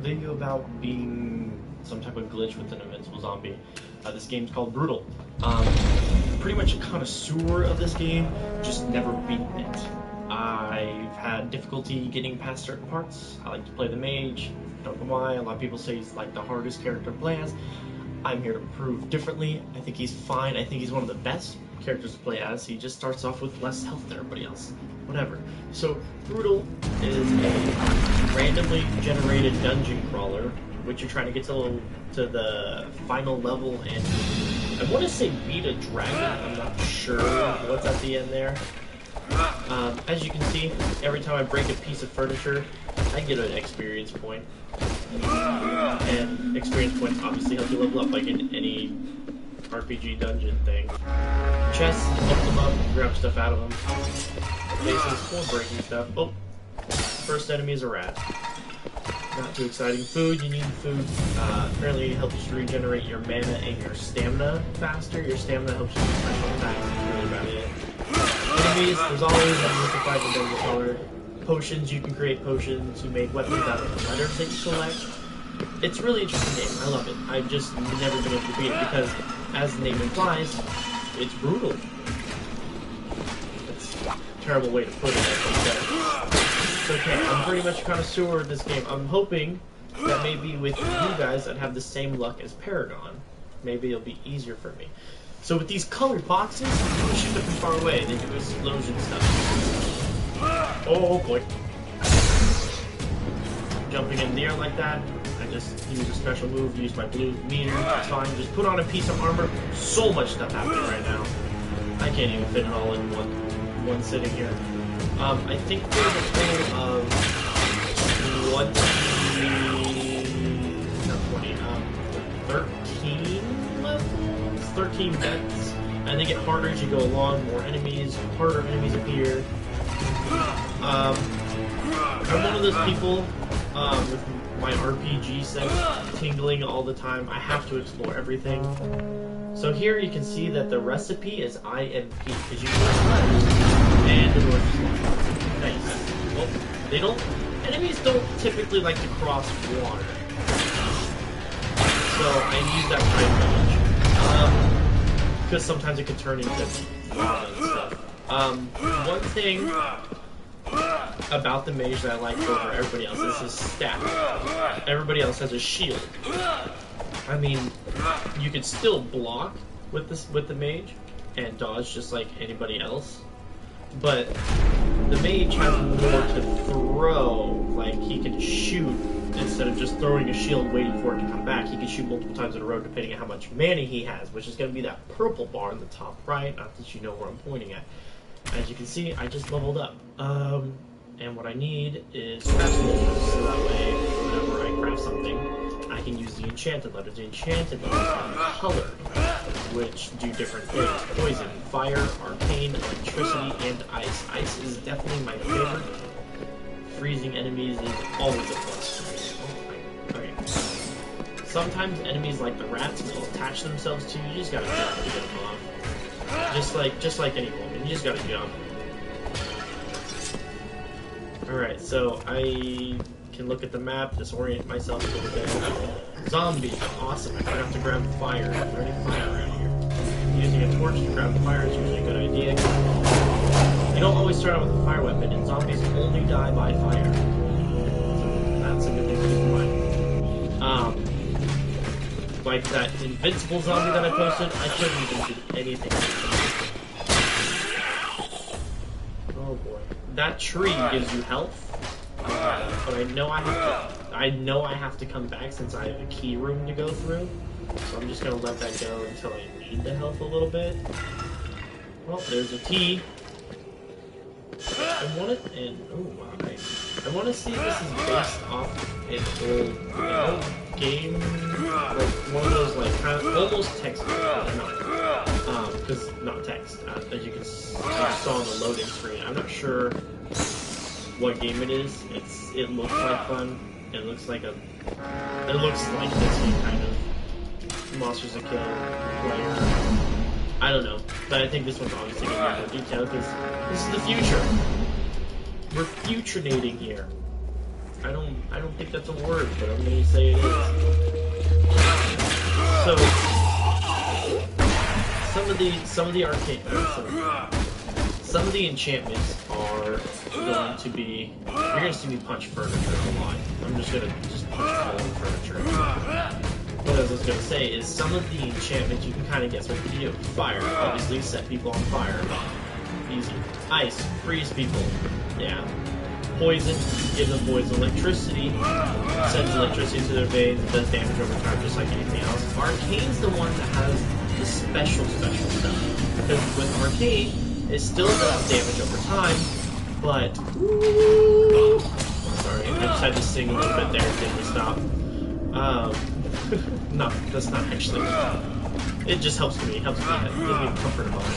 video about being some type of glitch with an invincible zombie. This game's called Brutal. Pretty much a connoisseur of this game, just never beaten it. I've had difficulty getting past certain parts. I like to play the mage. Don't know why. A lot of people say he's like the hardest character to play as. I'm here to prove differently. I think he's fine. I think he's one of the best characters to play as. He just starts off with less health than everybody else. Whatever. So, Brutal is a randomly generated dungeon crawler, which you're trying to get to the final level and I want to say beat a dragon. I'm not sure what's at the end there. As you can see, every time I break a piece of furniture, I get an experience point. And experience points obviously help you level up, like in any RPG dungeon thing. Chests, open them up, grab stuff out of them. Bases for breaking stuff. Oh, first enemy is a rat. Not too exciting. Food, you need food. Apparently it helps you regenerate your mana and your stamina faster. Your stamina helps you do special attacks. That's really about it. Enemies, there's always enemies to fight in the dungeon crawler. Potions, you can create potions to make weapons out of the letters that you select. It's a really interesting game. I love it. I've just never been able to beat it because, as the name implies, it's brutal. It's a terrible way to put it, It's okay. I'm pretty much a connoisseur of this game. I'm hoping that maybe with you guys I'd have the same luck as Paragon. Maybe it'll be easier for me. So with these colored boxes, you can shoot them from far away. They do explosion stuff. Oh boy. Jumping in the air like that, I just use a special move, use my blue meter, it's fine. Just put on a piece of armor. So much stuff happening right now. I can't even fit it all in one sitting here. I think there's a total of 13 levels? 13 vents. And they get harder as you go along, more enemies, harder enemies appear. I'm one of those people with my RPG sense tingling all the time. I have to explore everything. So here you can see that the recipe is IMP, because you press left and the door just locks. Nice. Well, enemies don't typically like to cross water. So I use that kind of because sometimes it could turn into lava and stuff. One thing about the mage that I like over everybody else is his staff. Everybody else has a shield. I mean, you could still block with the mage and dodge just like anybody else, but the mage has more to throw. Like, he can shoot instead of just throwing a shield waiting for it to come back. He can shoot multiple times in a row depending on how much mana he has, which is going to be that purple bar in the top right. Not that you know where I'm pointing at. As you can see, I just leveled up. And what I need is craft letters, so that way, whenever I craft something, I can use the enchanted letters. The enchanted letters are colored, which do different things. Poison, fire, arcane, electricity, and ice. Ice is definitely my favorite. Freezing enemies is always a plus for me. Okay. Sometimes enemies like the rats will attach themselves to you. You just gotta jump to get them off. Just like any woman, you just gotta jump. Alright, so I can look at the map, disorient myself a little bit. Zombies, awesome. I have to grab fire. Is there any fire around here? Using a torch to grab fire is usually a good idea. You don't always start out with a fire weapon, and zombies only die by fire. So that's a good thing to keep in mind. Like that invincible zombie that I posted, I couldn't even do anything. Oh boy. That tree gives you health, but I know I have to come back since I have a key room to go through. So I'm just gonna let that go until I need the health a little bit. Well, there's a T. I want to see if this is based off an old game, like one of those like kind of almost text, but not. Because not text, as you can saw on the loading screen. I'm not sure what game it is. It looks like fun. It looks like this kind of Monsters that Kill player. I don't know, but I think this one's obviously going to be more detailed because this is the future. We're futurinating here. I don't think that's a word, but I'm gonna say it is. So some of the arcane, some of the enchantments are going to be. You're gonna see me punch furniture a lot. I'm just gonna punch all the furniture. What I was gonna say is some of the enchantments you can kind of guess what to do. Fire, obviously, set people on fire. Easy. Ice, freeze people. Yeah. Poison, give them poison. Electricity, sends electricity to their veins, does damage over time just like anything else. Arcane's the one that has the special stuff. Because with Arcane, it still does damage over time, but... Ooh, sorry, I just had to sing a little bit there, didn't stop. No, that's not actually. It just helps me. It gives me comfort of mind.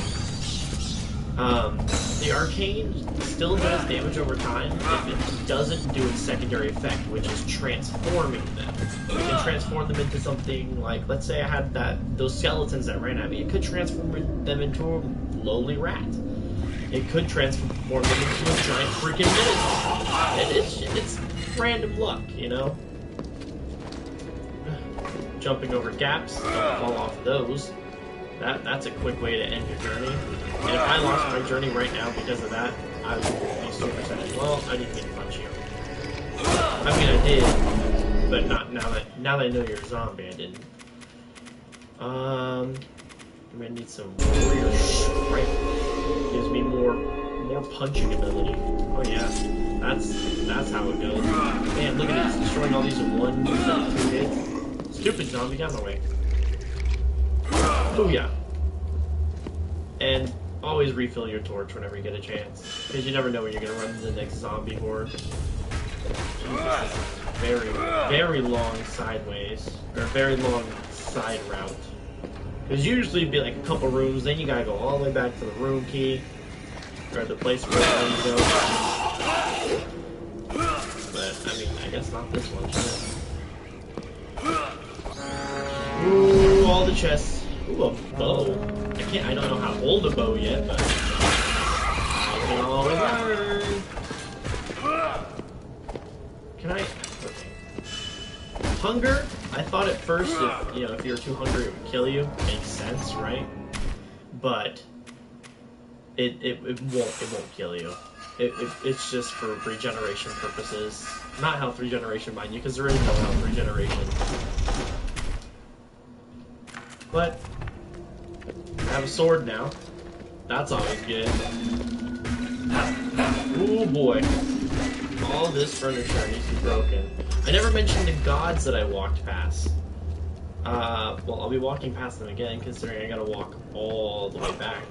The Arcane still does damage over time if it doesn't do its secondary effect, which is transforming them. You can transform them into something like, let's say I had those skeletons that ran at me. It could transform them into a lowly rat. It could transform them into a giant freaking minotaur. It's random luck, you know? Jumping over gaps, don't fall off those. That's a quick way to end your journey. And if I lost my journey right now because of that, I would be super sad. Well, I didn't mean to punch you. I mean, I did, but not now that I know you're a zombie, I didn't. I'm gonna need some warrior strength. Gives me more punching ability. Oh yeah, that's how it goes. Man, look at it, it's destroying all these in one instead of 2 hits. Stupid zombie, get out of my way. Oh yeah. And always refill your torch whenever you get a chance, because you never know when you're gonna run into the next zombie horde. Jesus, very, very long sideways, or very long side route. Because usually it'd be like a couple rooms, then you gotta go all the way back to the room key, or the place where you go. But I mean, I guess not this one. Ooh, all the chests. Ooh, a bow. I don't know how to hold a bow yet, but I can always learn. Can I? Okay. Hunger. I thought at first, if you're too hungry, it would kill you. Makes sense, right? But it won't kill you. It's just for regeneration purposes. Not health regeneration, mind you, because there is no health regeneration. But I have a sword now. That's always good. Ooh boy. All this furniture needs to be broken. I never mentioned the gods that I walked past. Well, I'll be walking past them again, considering I gotta walk all the way back.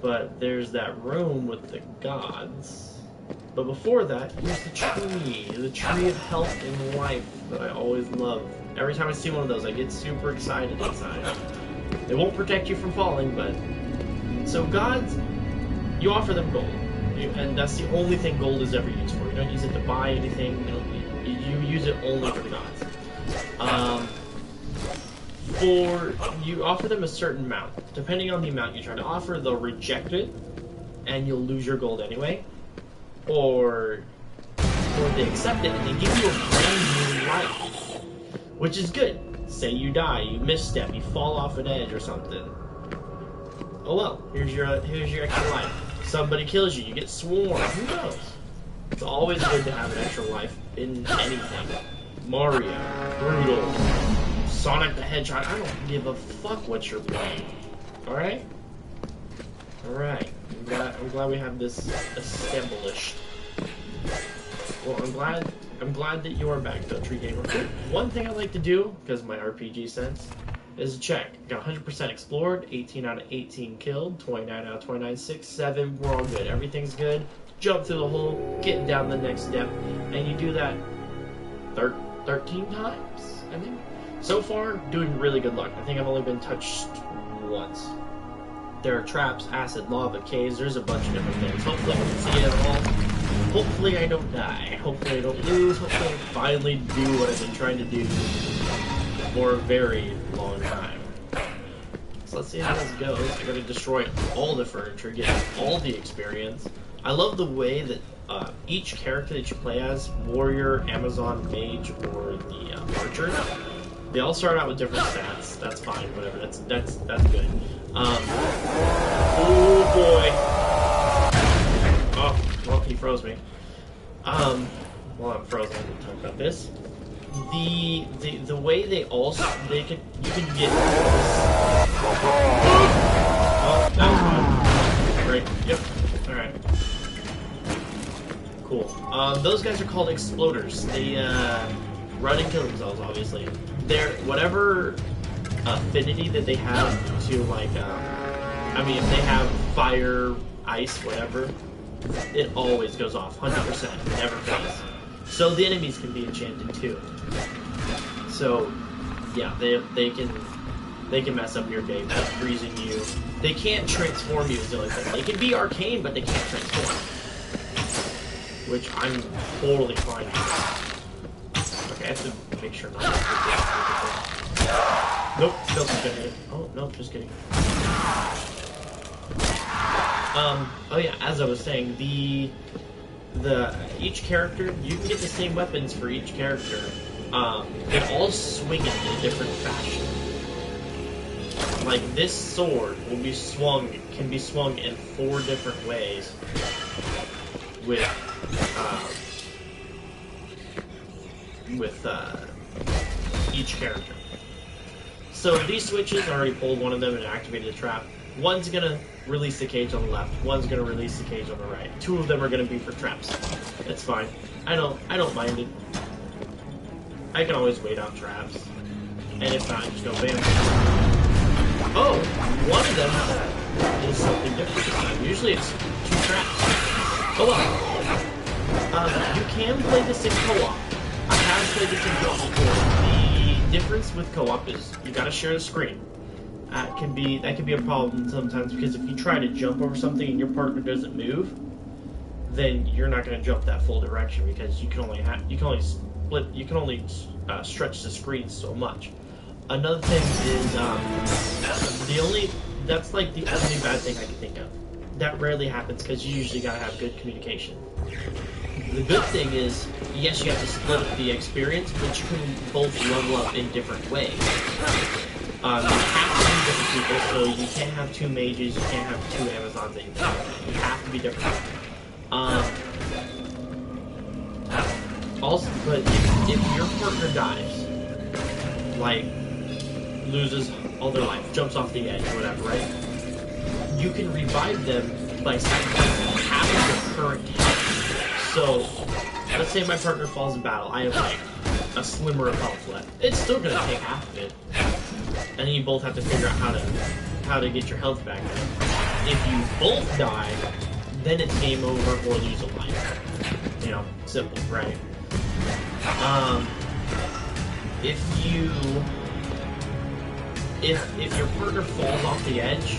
But there's that room with the gods. But before that, here's the tree of health and life that I always love. Every time I see one of those, I get super excited inside. It won't protect you from falling, but... So gods, you offer them gold. And that's the only thing gold is ever used for. You don't use it to buy anything. You use it only for the gods. You offer them a certain amount. Depending on the amount you try to offer, they'll reject it, and you'll lose your gold anyway. Or they accept it and they give you a brand new life, which is good. Say you die, you misstep, you fall off an edge or something. Oh well, here's your extra life. Somebody kills you, you get swarmed. Who knows? It's always good to have an extra life in anything. Mario, Brutal, Sonic the Hedgehog. I don't give a fuck what you're playing. All right. All right. I'm glad we have this established. Well, I'm glad that you are back, though, Tree Gamer. One thing I like to do, because of my RPG sense, is check. Got 100% explored, 18 out of 18 killed, 29 out of 29, 6, 7, we're all good. Everything's good. Jump through the hole, get down the next step, and you do that 13 times, I think. So far, doing really good luck. I think I've only been touched once. There are traps, acid, lava, caves, there's a bunch of different things. Hopefully I can see it all. Hopefully I don't die. Hopefully I don't lose. Hopefully I finally do what I've been trying to do for a very long time. So let's see how this goes. I gotta destroy all the furniture, get all the experience. I love the way that each character that you play as, warrior, Amazon, mage, or the archer, they all start out with different stats. That's fine, whatever. That's good. Oh boy. Oh, well, he froze me. Well, I'm frozen. I'm gonna talk about this. The way you can get. Oh, that was fun. Great. Yep. All right. Cool. Those guys are called exploders. They run and kill themselves. Obviously, they're whatever affinity that they have to like. I mean, if they have fire, ice, whatever, it always goes off. 100%. Never fails. So the enemies can be enchanted too. So yeah, they can mess up your day by freezing you. They can't transform you is the only thing. They can be arcane, but they can't transform. Which I'm totally fine with. Okay, I have to make sure not to get this. Nope, still not getting it. Oh, nope, just kidding. Oh yeah, as I was saying, each character, you can get the same weapons for each character. They all swing it in a different fashion. Like this sword can be swung in 4 different ways with each character. So these switches, I already pulled one of them and activated the trap. One's gonna release the cage on the left, one's gonna release the cage on the right. 2 of them are gonna be for traps. That's fine. I don't mind it. I can always wait out traps. And if not, just go bam. Oh! One of them is something different this time. Usually it's 2 traps. Co-op. You can play this in co-op. I have played this in co-op before. The difference with co-op is you gotta share the screen. That can be a problem sometimes because if you try to jump over something and your partner doesn't move, then you're not going to jump that full direction because you can only stretch the screen so much. Another thing is that's like the only bad thing I can think of. That rarely happens because you usually gotta have good communication. The good thing is, yes, you have to split the experience, but you can both level up in different ways. You have to be different people, so you can't have 2 mages, you can't have 2 Amazons, you have to be different. Also, but if your partner dies, like, loses all their life, jumps off the edge, or whatever, right? You can revive them by sacrificing half of your current health. So, let's say my partner falls in battle, I have, like, a slimmer of health left. It's still gonna take half of it. And then you both have to figure out how to get your health back. If you both die, then it's game over or lose a life. You know, simple, right? If your partner falls off the edge,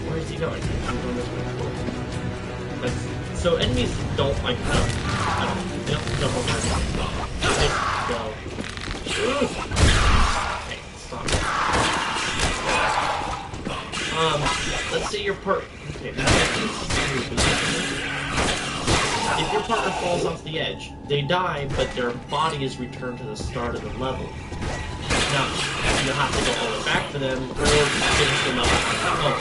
where is he going? I'm going this way. So enemies don't like they don't jump over anything. They go. Okay, stop. Let's say your partner. Okay, if your partner falls off the edge, they die, but their body is returned to the start of the level. Now, you'll have to go all the way back for them, or finish the level on their own.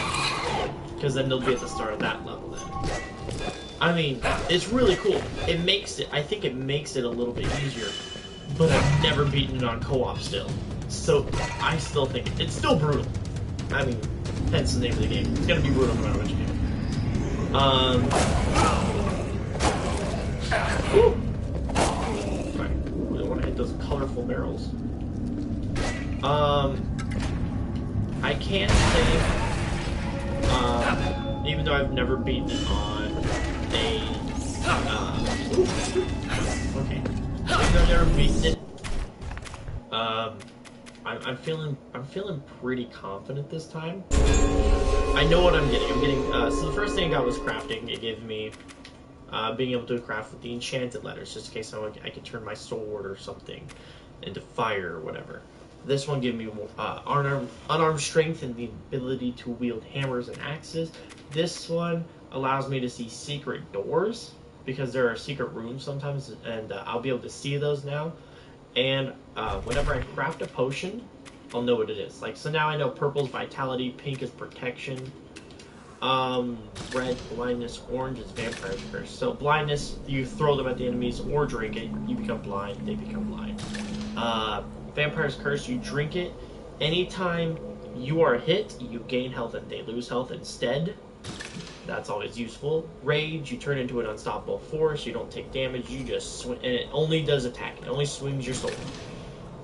Because then they'll be at the start of that level then. I mean, it's really cool. I think it makes it a little bit easier, but I've never beaten it on co-op still. So, I still think it's still brutal. I mean, hence the name of the game. It's gonna be brutal no matter what you do. Ooh. Right. Ooh, I want to hit those colorful barrels. I can't say, even though I've never beaten it on a, okay. Even though I've never beaten it, I'm feeling pretty confident this time. I know what I'm getting. So the first thing I got was crafting. It gave me, being able to craft with the enchanted letters, just in case I could turn my sword or something into fire or whatever. This one gave me unarmed strength and the ability to wield hammers and axes. This one allows me to see secret doors, because there are secret rooms sometimes, and I'll be able to see those now. And whenever I craft a potion, I'll know what it is. Like, so now I know purple's vitality, pink is protection, red blindness, orange is vampire's curse. So blindness, you throw them at the enemies or drink it, you become blind, they become blind. Vampire's curse, you drink it. Anytime you are hit, you gain health and they lose health instead. That's always useful. Rage, you turn into an unstoppable force, you don't take damage, you just swing, and it only does attack, it only swings your sword.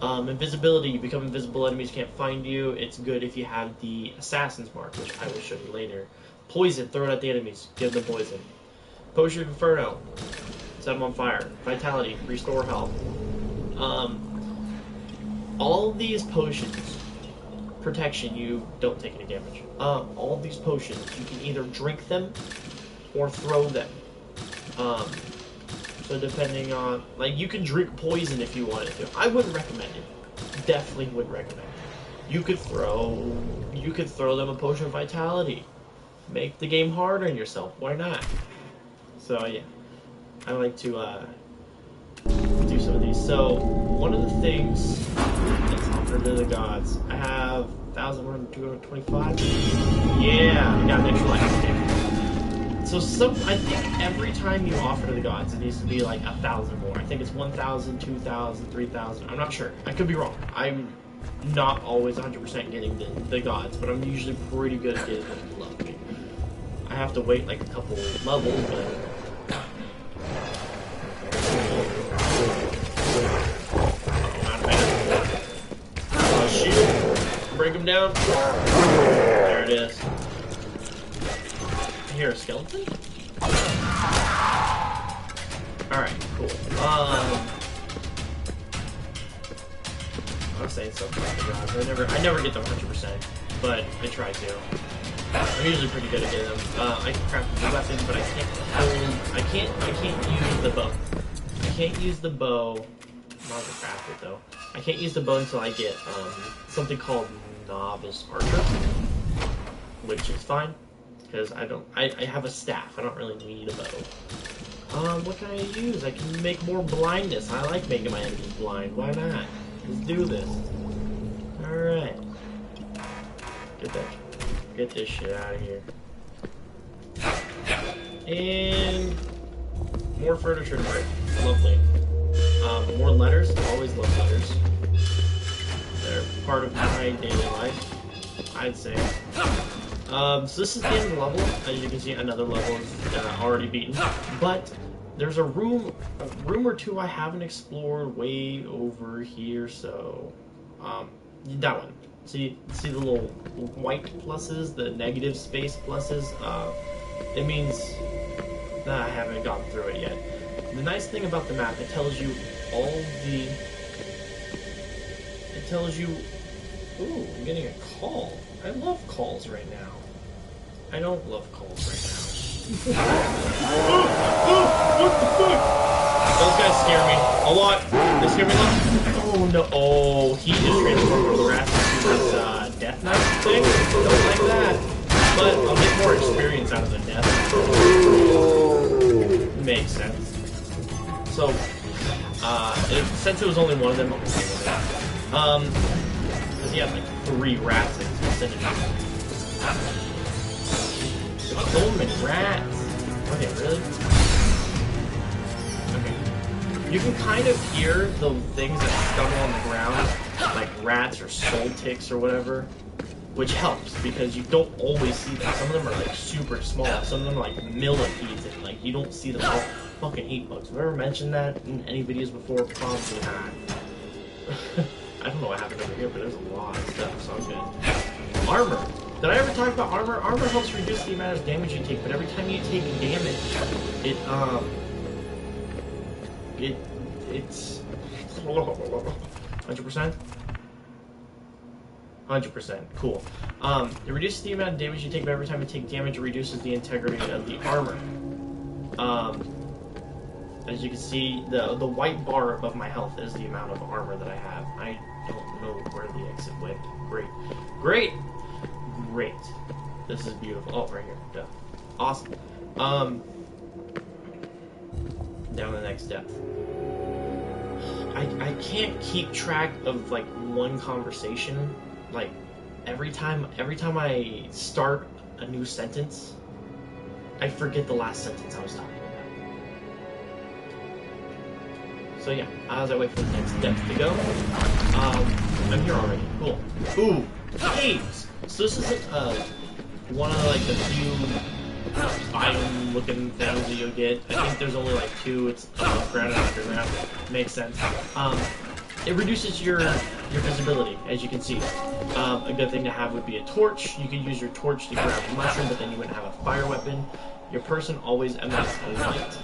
Invisibility, you become invisible, enemies can't find you. It's good if you have the Assassin's Mark, which I will show you later. Poison, throw it at the enemies, give them poison. Potion of Inferno, set them on fire. Vitality, restore health. All of these potions, protection, you don't take any damage. All of these potions, you can either drink them or throw them. So depending on, like, you can drink poison if you wanted to. I wouldn't recommend it. Definitely wouldn't recommend it. You could throw them a potion of vitality. Make the game hard on yourself. Why not? So yeah, I like to do some of these. So one of the things that's offered to the gods, I have 1,225. Yeah, I got an extra life. So I think every time you offer to the gods, it needs to be like 1,000 more. I think it's 1,000, 2,000, 3,000. I'm not sure. I could be wrong. I'm not always 100% getting the gods, but I'm usually pretty good at getting them to love me. I have to wait like a couple levels, but... Not bad. Shield. Break him down. There it is. I hear a skeleton? Alright, cool. I was saying something about the gods. I never get them 100%, but I try to. I'm usually pretty good at getting them. I can craft the weapons, but I can't use the bow. I can't use the bow. Not to craft it though. I can't use the bow until I get something called Novice Archer, which is fine because I have a staff. I don't really need a bow. What can I use? I can make more blindness. I like making my enemies blind. Why not? Let's do this. All right. Get this shit out of here. And more furniture to break. Lovely. More letters. Always love letters. They're part of my daily life, I'd say. So this is the end of the level. As you can see, another level is already beaten. But there's a room or two I haven't explored way over here. So that one. See the little white pluses, the negative space pluses? It means that I haven't gone through it yet. The nice thing about the map, it tells you ooh, I'm getting a call. I love calls right now. I don't love calls right now. What the fuck? Those guys scare me a lot. They scare me a lot. Oh no, oh, he just transformed the rat into this death knight thing. Don't like that. But I'll get more experience out of the death. Makes sense. So, since it was only one of them, I'm okay with it. Because he had like 3 rats in his vicinity. So many rats. Okay, really? Okay. You can kind of hear the things that stumble on the ground, like rats or soul ticks or whatever, which helps because you don't always see them. Some of them are like super small. Some of them are like millipedes and like you don't see them all. Fucking hate bugs. Have I ever mentioned that in any videos before? Probably not. I don't know what happened over here, but there's a lot of stuff, so I'm good. Armor. Did I ever talk about armor? Armor helps reduce the amount of damage you take, but every time you take damage, it's 100%? 100%. Cool. It reduces the amount of damage you take, but every time you take damage, it reduces the integrity of the armor. As you can see, the white bar above my health is the amount of armor that I have. I don't know where the exit went. Great. Great! Great. This is beautiful. Oh, right here. Duh. Awesome. Down the next depth. I can't keep track of like one conversation. Like every time I start a new sentence, I forget the last sentence I was talking about. So yeah, as I wait for the next depth to go, I'm here already. Cool. Ooh, caves. So this isn't one of like the few biome looking things that you'll get. I think there's only like two. It's above ground and underground. Makes sense. It reduces your visibility, as you can see. A good thing to have would be a torch. You could use your torch to grab a mushroom, but then you wouldn't have a fire weapon. Your person always emits a light.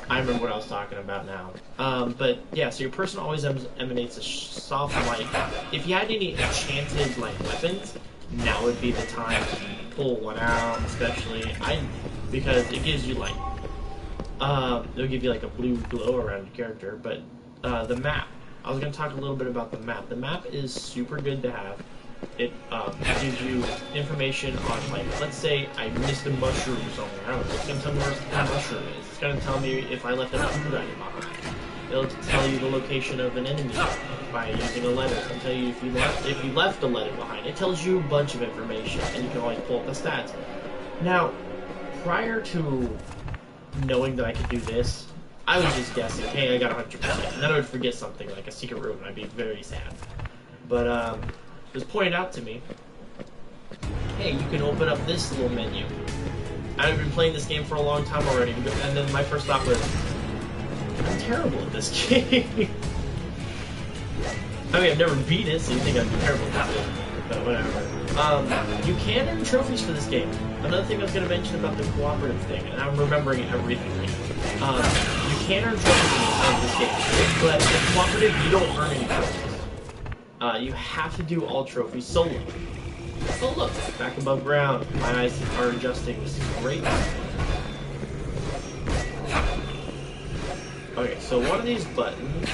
I remember what I was talking about now. But yeah, so your person always emanates a soft light. If you had any enchanted like weapons, now would be the time to pull one out, especially because it gives you like it'll give you like a blue glow around your character. But the map, I was gonna talk a little bit about the map. The map is super good to have. It gives you information on, like, let's say I missed a mushroom or something. I don't know. It's gonna tell me where the mushroom is. It's gonna tell me if I left a food item behind. It'll tell you the location of an enemy by using a letter. It'll tell you if you left a letter behind. It tells you a bunch of information, and you can always pull up the stats. Now, prior to knowing that I could do this, I was just guessing, hey, I got 100%. And then I would forget something like a secret room, and I'd be very sad. But it was pointed out to me, hey, you can open up this little menu. I've been playing this game for a long time already, and then my first thought was, I'm terrible at this game. I mean, I've never beat it, so you think I'd be terrible at this game, but whatever. You can earn trophies for this game. Another thing I was going to mention about the cooperative thing, and I'm remembering everything right. You can earn trophies in this game, but the cooperative, you don't earn any trophies. You have to do all trophies solo. Oh look, back above ground. My eyes are adjusting. This is great. Okay, so one of these buttons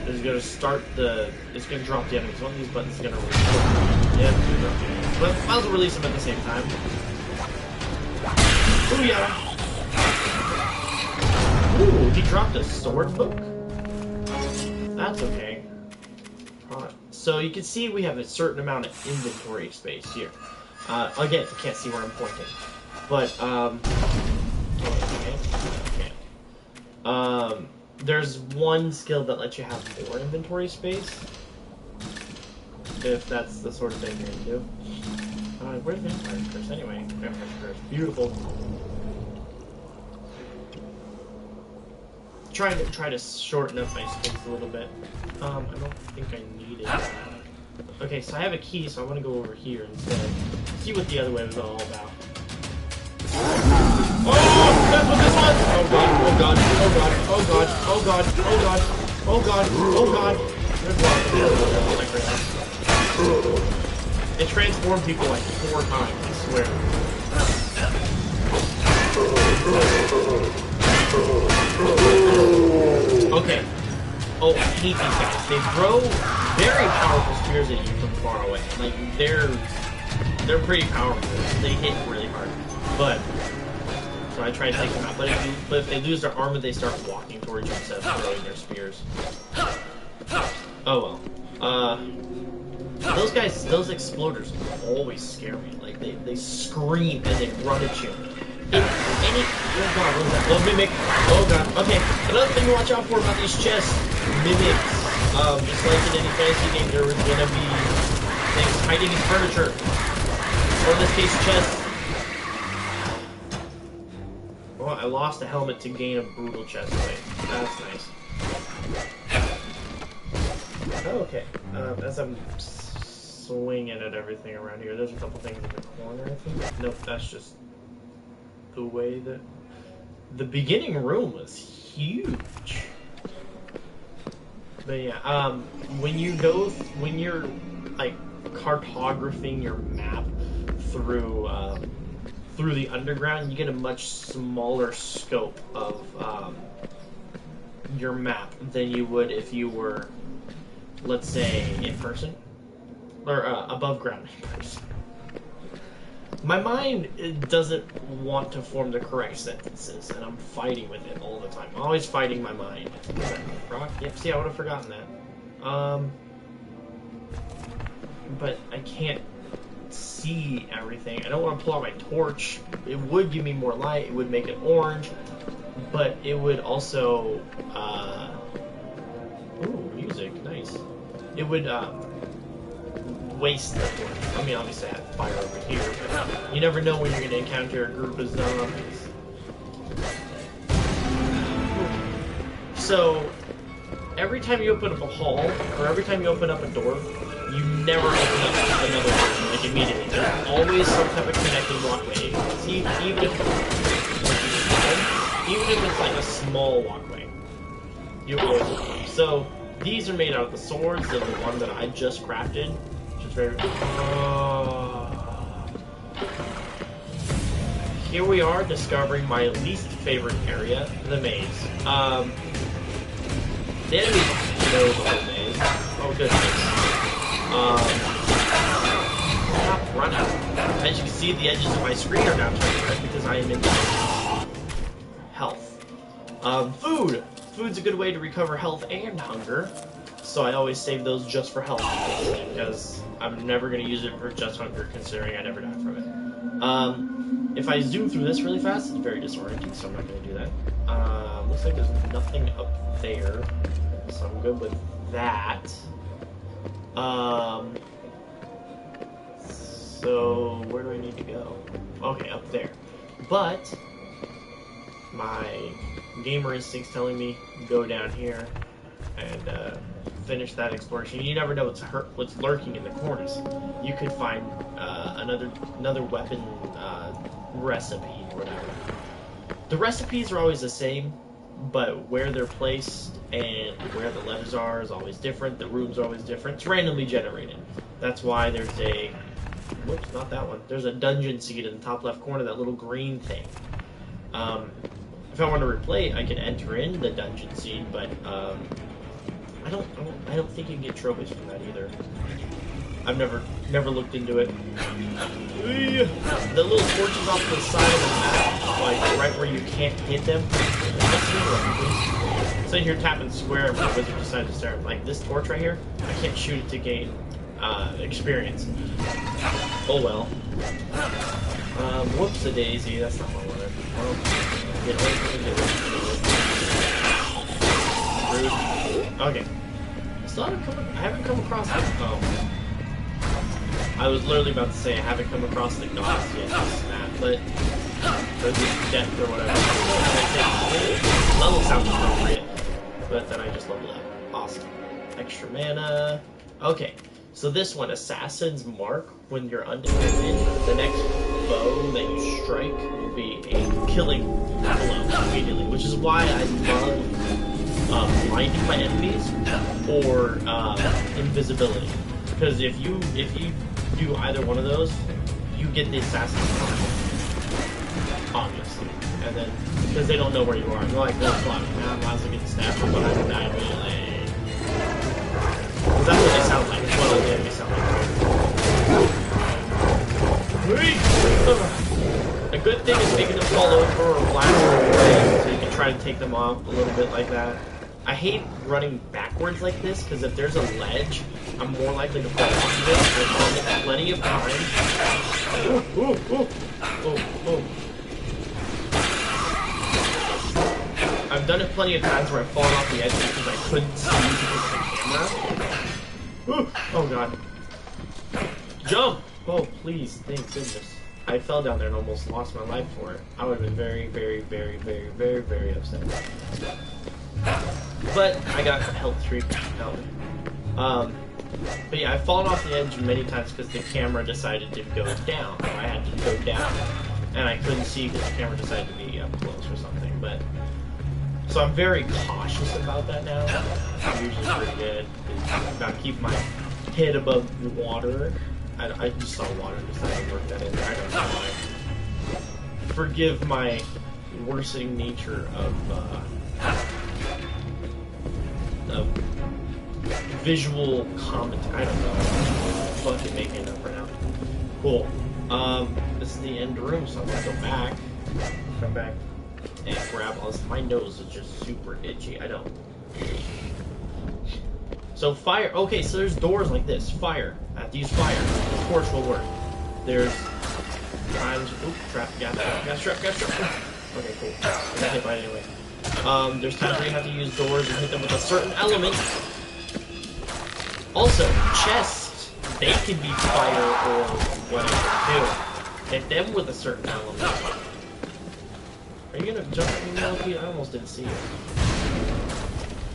is going to start it's going to drop the enemies. One of these buttons is going to release the enemies. But I might as well release them at the same time. Ooh, yeah. Ooh, he dropped a sword book? That's okay. Alright, so you can see we have a certain amount of inventory space here. Again, you can't see where I'm pointing. But, okay. There's one skill that lets you have more inventory space. If that's the sort of thing you're into. Where's Vampire's Curse anyway? Vampire's Curse. Beautiful. Try to shorten up my space a little bit. I don't think I need it. Okay, so I have a key, so I want to go over here instead. See what the other way was all about. Oh, that's what this was! Oh god, oh god, oh god, oh god, oh god, oh god, oh god, oh god. It transformed people like 4 times, I swear. Okay. Oh, I hate these guys. They throw very powerful spears at you from far away. Like, they're pretty powerful. They hit really hard. But, so I try to take them out. But if they lose their armor, they start walking towards you instead of throwing their spears. Oh well. Those guys, those exploders always scare me. Like, they scream and they run at you. Oh god, what was that? Oh, mimic. Oh god. Okay, another thing to watch out for about these chests. Mimics. Just like in any fantasy game, there was gonna be things hiding in furniture. Or in this case, chests. Well, I lost a helmet to gain a brutal chest plate. That's nice. Okay, as I'm swinging at everything around here, there's a couple things in the corner, I think. Nope, that's just the way that the beginning room was huge. But yeah, when you're like cartographing your map through the underground, you get a much smaller scope of your map than you would if you were, let's say, in person or above ground in person. My mind doesn't want to form the correct sentences, and I'm fighting with it all the time. I'm always fighting my mind. Is that rock? Yep, see, I would have forgotten that. But I can't see everything. I don't want to pull out my torch. It would give me more light. It would make it orange, but it would also, ooh, music, nice. It would, waste the torch. I mean, obviously I have fire over here, but you never know when you're going to encounter a group of zombies. So, every time you open up a hall, or every time you open up a door, you never open up another door, like immediately. There's always some type of connecting walkway. See, even if it's like a small walkway, you always open up. So, these are made out of the swords of the one that I just crafted. Very... Here we are discovering my least favorite area, the maze. The enemies know the whole maze. Oh goodness. Stop running. As you can see, the edges of my screen are now turning red because I am in health. Food! Food's a good way to recover health and hunger. So I always save those just for health, because I'm never going to use it for just hunger, considering I never die from it. If I zoom through this really fast, it's very disorienting, so I'm not going to do that. Looks like there's nothing up there, so I'm good with that. So where do I need to go? Okay, up there. But my gamer instinct's telling me go down here and finish that exploration. You never know what's lurking in the corners. You could find another weapon recipe or whatever. The recipes are always the same, but where they're placed and where the letters are is always different. The rooms are always different. It's randomly generated. That's why there's a... Whoops, not that one. There's a dungeon seed in the top left corner, that little green thing. If I want to replay it, I can enter in the dungeon seed, but I don't think you can get trophies from that either. I've never looked into it. The little torches off to the side of the map, like right where you can't hit them. Sitting here tapping square, and my wizard decided to start. Like this torch right here, I can't shoot it to gain experience. Oh well. Whoops a daisy. That's not what I wanted. Well, get away from it. Rude. Okay. I haven't come across the... Oh. I was literally about to say I haven't come across the gods yet, snap, but... Or the death or whatever. Level sounds appropriate. But then I just leveled up. Awesome. Extra mana. Okay. So this one, Assassin's Mark, when you're undefeated, the next bow that you strike will be a killing blow immediately, which is why I love blinding my enemies or invisibility. Because if you do either one of those, you get the Assassin's Mark, obviously. And then, because they don't know where you are, and they're like, well, fuck, now I'm about to get snapped from behind and die immediately. Because that's what they sound like. It's what all the enemies sound like. A good thing is making them fall over or blast away, so you can try to take them off a little bit like that. I hate running backwards like this, because if there's a ledge, I'm more likely to fall onto it. There's plenty of time. I've done it plenty of times where I've fallen off the edge because I couldn't see because of the camera. Oh god. Jump! Oh please, thank goodness. I fell down there and almost lost my life for it. I would have been very, very, very, very, very, very upset. But I got a health streak out. But yeah, I've fallen off the edge many times because the camera decided to go down. I had to go down. And I couldn't see because the camera decided to be up close or something. But so I'm very cautious about that now. I'm usually pretty good. About keep my head above the water. I just saw water and decided to work that in there. I don't know why. Forgive my worsening nature of visual comment. I don't know. Fucking making it up right now. Cool. This is the end room, so I'm gonna go back. Come back and grab all this. My nose is just super itchy. I don't. So fire. Okay, so there's doors like this. Fire. I have to use fire. The torch will work. There's times. Oop, trap. Gas trap. Okay, cool. I got hit by it anyway. There's times where you have to use doors and hit them with a certain element. Also, chests, they can be fire or whatever too. Hit them with a certain element. Are you gonna jump at me, Melody? I almost didn't see you.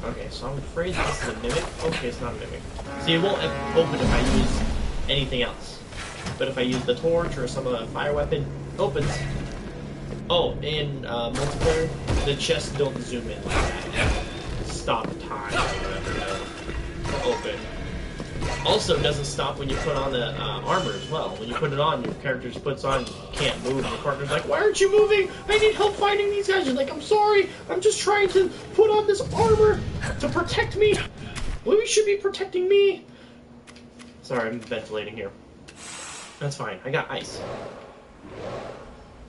Okay, so I'm afraid this is a mimic. Okay, it's not a mimic. See, it won't open if I use anything else. But if I use the torch or some other fire weapon, it opens. Oh, in multiplayer, the chests don't zoom in like that. Stop time or whatever to open. Also, it doesn't stop when you put on the armor as well. When you put it on, your character just puts on, you can't move. Your partner's like, why aren't you moving? I need help fighting these guys. You're like, I'm sorry. I'm just trying to put on this armor to protect me. Well, you should be protecting me. Sorry, I'm ventilating here. That's fine. I got ice.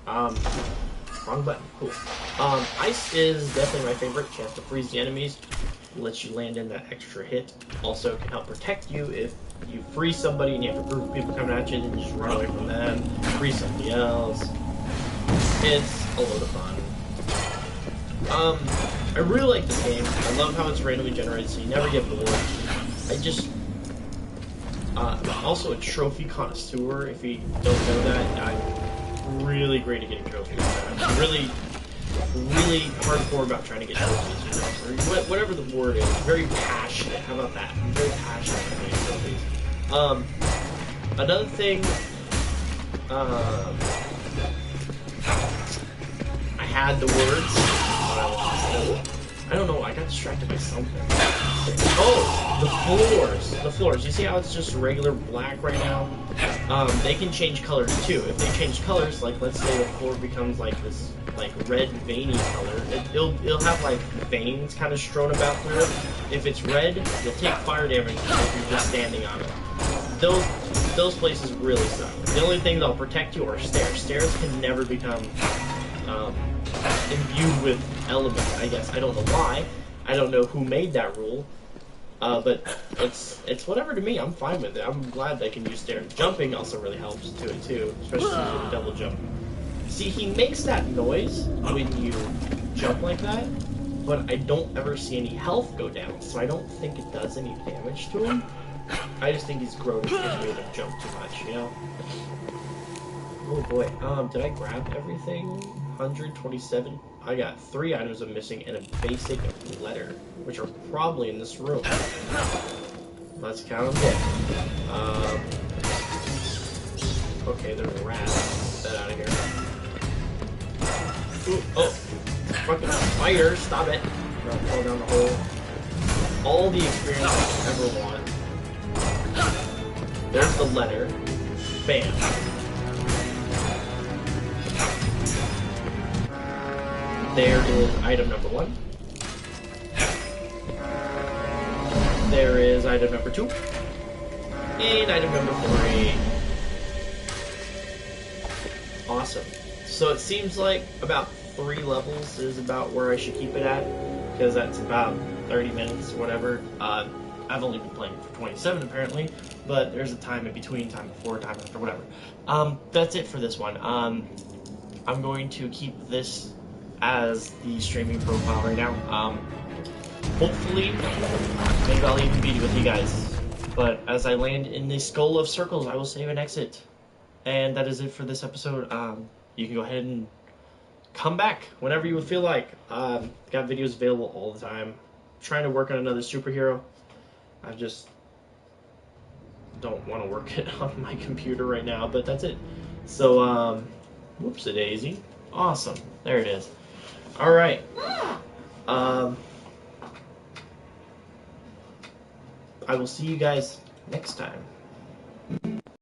Wrong button. Cool. Ice is definitely my favorite. Chance to freeze the enemies. Lets you land in that extra hit. Also can help protect you if you freeze somebody and you have a group of people coming at you, then you just run away from them, freeze somebody else. It's a load of fun. I really like this game. I love how it's randomly generated, so you never get bored. I just I'm also a trophy connoisseur. If you don't know that, I'm really great at getting trophies. I'm really hardcore about trying to get trophies, or whatever the word is. Very passionate. How about that? I'm very passionate about getting trophies. Another thing, I had the words, I don't know, I got distracted by something. Oh, the floors. You see how it's just regular black right now? They can change colors too. If they change colors, like let's say the floor becomes like this, like red veiny color, it'll have like veins kind of strewn about through it. If it's red, you'll take fire damage if you're just standing on it. Those places really suck. The only thing that'll protect you are stairs. Stairs can never become imbued with elements, I guess. I don't know why. I don't know who made that rule. But it's whatever to me. I'm fine with it. I'm glad they can use stairs. Jumping also really helps to it too, especially with the double jump. See, he makes that noise when you jump like that, but I don't ever see any health go down, so I don't think it does any damage to him. I just think he's grown because we made him jump too much, you know? Oh boy, did I grab everything? 127. I got 3 items I'm missing and a basic letter, which are probably in this room. Let's count them in. Okay, there's a rat. Get that out of here. Ooh, oh, fucking spider! Stop it! Don't fall down the hole. All the experience I ever want. There's the letter. Bam. There is item number 1. There is item number 2. And item number 3. Awesome. So it seems like about 3 levels is about where I should keep it at, because that's about 30 minutes or whatever. I've only been playing for 27 apparently, but there's a time in between, time before, time after, whatever. That's it for this one. I'm going to keep this as the streaming profile right now. Hopefully, maybe I'll even be with you guys. But as I land in the skull of circles, I will save and exit. And that is it for this episode. You can go ahead and come back whenever you would feel like. Got videos available all the time. Trying to work on another superhero. I just don't want to work it on my computer right now, but that's it. So, whoops-a-daisy. Awesome. There it is. Alright. I will see you guys next time.